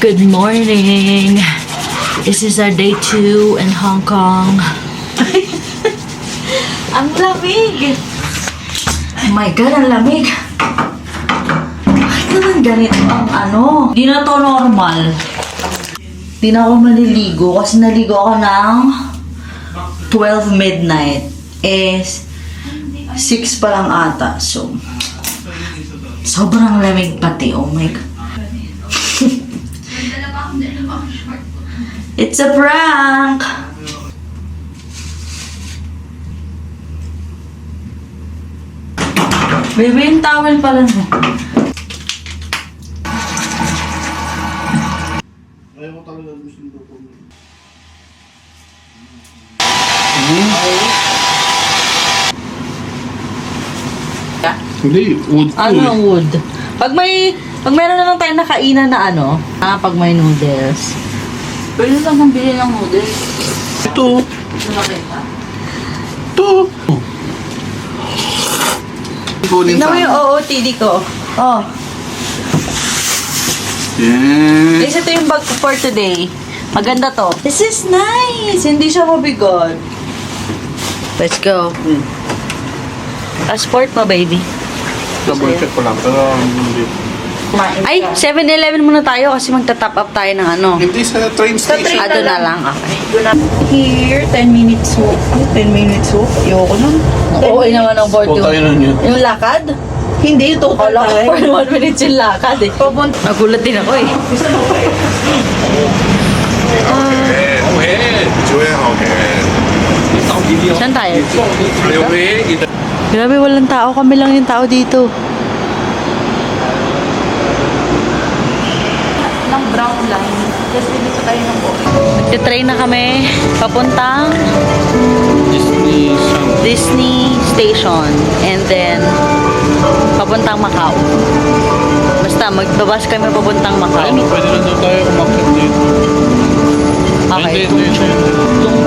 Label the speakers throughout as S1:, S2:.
S1: Good morning. This is our day 2 in Hong Kong. Ang lamig! Oh my God, ang lamig! Bakit naman ganito ang ano? Di na to normal. Di na ako maliligo kasi naligo ako ng 12 midnight. 6 pa lang ata. So, sobrang lamig pati. Oh my God. It's a prank! Baby, yung towel pala na.
S2: Ayaw ko talaga gusto nito po. Hindi, wood ko.
S1: Ano wood? Pag meron na lang tayo nakainan na ano, pag may noodles. Pwede lang bili ng noodles.
S2: Ito.
S1: Ano nakita?
S2: Ito. Kunin
S1: Tignan mo
S2: sa
S1: yung OOTD ko. Oh.
S2: Yes.
S1: Guys, ito yung bag ko for today. Maganda to. This is nice. Hindi siya mabigot. Let's go. Passport mo, baby.
S2: Double check ko lang, pero hindi.
S1: Ay, 7-Eleven muna tayo kasi magta-top up tayo ng ano.
S2: Hindi sa train station.
S1: Doon na lang. Okay. Here, 10 minutes walk. 10 minutes walk? Ayoko nun. Oo, naman ang board
S2: O tayo nun yun.
S1: Yung lakad?
S3: Hindi, total
S1: Kala ko
S3: time.
S1: for 1 minute yung lakad eh. Nagulat din ako eh. Saan tayo? Grabe, walang tao. Kami lang yung tao dito. Ng brown line. Just dito tayo ng boat. Nagtitrain na kami. Papuntang Disney Station. And then, papuntang Macau. Basta, magbabas kami papuntang Macau.
S2: Pwede na daw tayo umakit dito.
S1: Okay,
S2: Hindi,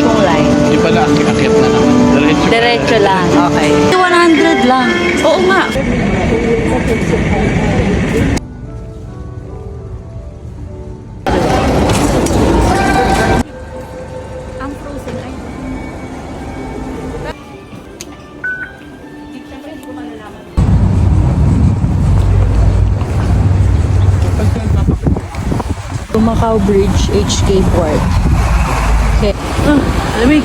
S1: Tung line.
S2: Di pala akit na naman.
S1: Diretso lang. Okay. 100 lang. Oo nga. Macau Bridge, HK Port. Okay. Lamig.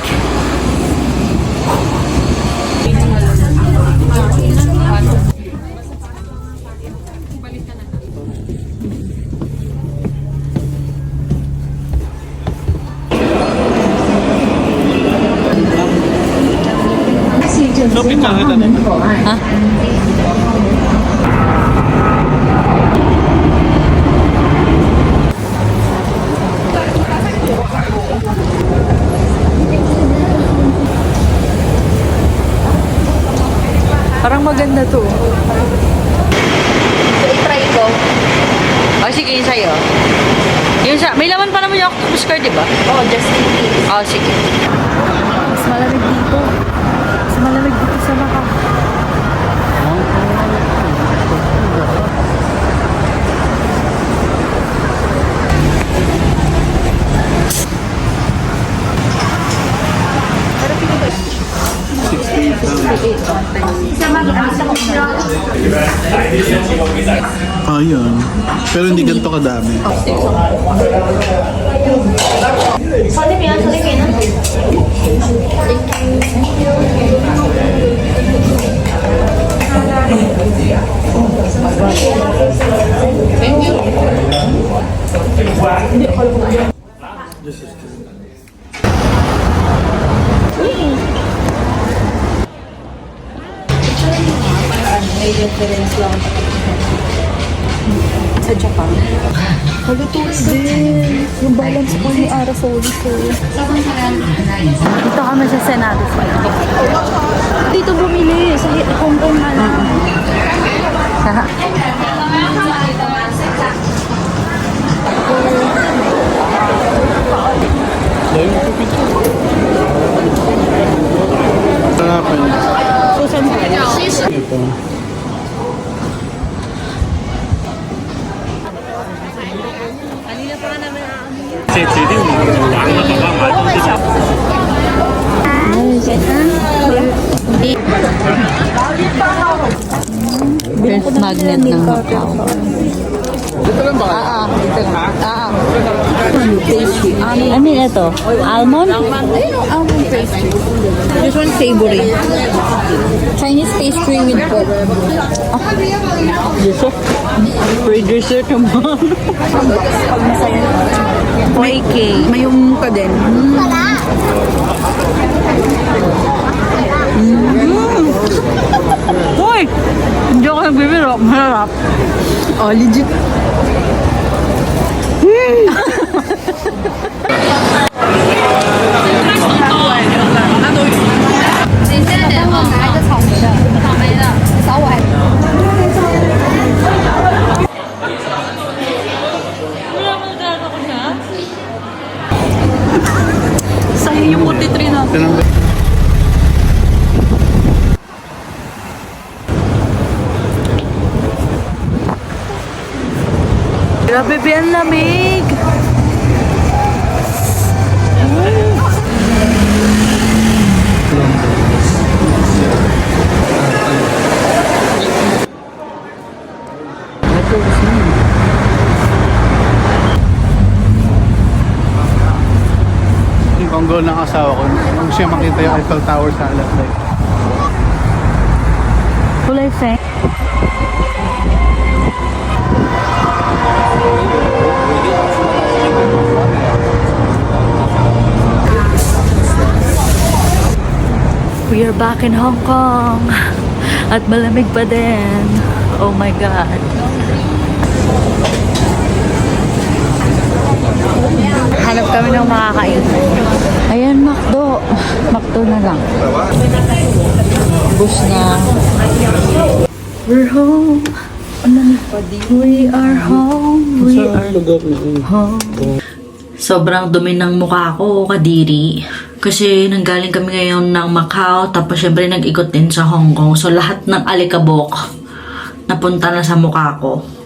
S2: Lupit lang ito.
S1: Ha? Parang maganda to.
S3: So, i-try ko.
S1: Oh, sige, yun sa'yo. Yung sa, may laman pa naman yung octopus card, di ba?
S3: Oh, just in case.
S1: Oh, sige. Mas malamig dito. Mas malamig dito sa Macau.
S2: Ayun. Pero hindi ganito kadami.
S3: Sorry, Pia. Sorry, Pia. Thank you. May reference lang. Sa Japan.
S4: Halutulog din. Yung balance ko ni Ara Foley ko.
S1: Dito kami sa Senado Square.
S4: Dito bumili. Sa Hong Kong na lang.
S2: Dahil magpipito. Harapan.
S4: Susan tayo.
S2: Ito.
S1: Kanina pa Breath magnet ng Macau. Ano ito? Almond?
S4: Almond pastry. This one savory. Chinese pastry with pork.
S1: Free dessert naman. Okay.
S4: Mayroon ka din.
S1: Uy! Hindi ako nagbibiro. Masarap.
S4: Oh, legit.
S1: Sa'yo yung multi-tree na. Grabe, be, ang lamig!
S2: Ang goal ng asawa ko, kung siya makita yung Eiffel Tower sa alas like,
S1: Kulay fe. We are back in Hong Kong. At malamig pa din. Oh my God. Hanap kami ng makakain. Ayan, McDo. McDo na lang. Bus na. We're home. We are home. We are home. Sobrang dumi ng mukha ko, kadiri. Kasi nanggaling kami ngayon ng Macau, tapos syempre nag-ikot din sa Hong Kong. So lahat ng alikabok napunta na sa mukha ko.